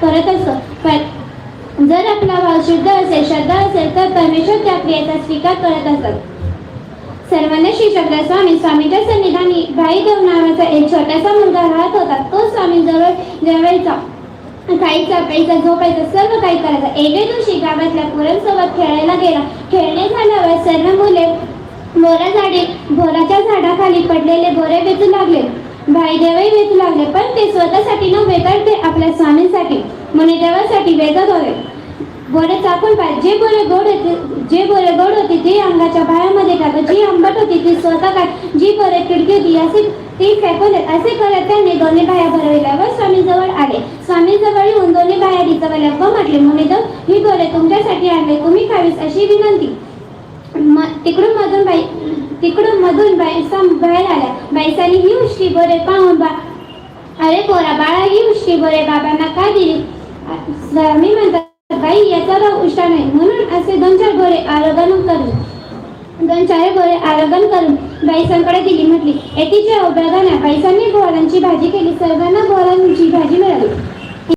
करत असतो. जर आपला भाव शुद्ध असेल, श्रद्धा असेल तर परमेश्वर त्या क्रियेचा स्वीकार करत असतात. सर्वांना श्री शकला स्वामींच्या सन्निधानी भाईदेव नावाचा एक छोटासा मुलगा राहत होता. तो स्वामींजवळ जेवायचा, खायचा, प्यायचा, झोपायचा, सर्व काही करायचा. एके दिवशी गावातल्या पोरांसोबत खेळायला गेला. खेळणे झाल्यावर सर्व मुले बोराच्या झाडाखाली पडलेले बोरे वेचू लागले. भाईदेवही वेचू लागले, पण ते स्वतःसाठी नव्हे तर ते आपल्या स्वामींसाठी मुनिदेवासाठी वेचत होते. बोरे चाकून पाय. जे बोरे गोड होती ती अंगाच्या बाहेरमध्ये टाकत, जी आंबट होती ती स्वतः काय, जी बोरे खिडकी होती असे ती फेकून देत. असे करत त्यांनी दोन्ही बाया भरविल्या व स्वामींजवळ आले. स्वामींजवळ येऊन दोन्ही बाया डिचवल्या व म्हटले, मुनिदेव, ही बोरे तुमच्यासाठी आणले, तुम्ही खावीस अशी विनंती. तिकडून मधून बाहेर आल्या. बाईसांनी ही उष्टी बोरे पाहून अरे पोरा बाळा, ही उष्टी बोरे बाबांना का दिली? स्वामी म्हणतात, बाई, याचा राव उष्टा नाही, म्हणून असे दोन चार बोरे आरोग्य करून बाईसांकडे दिली. म्हटली, एकीच्या बघा ना. बाईसांनी बोरांची भाजी केली. सर्वांना बोरांची भाजी मिळाली.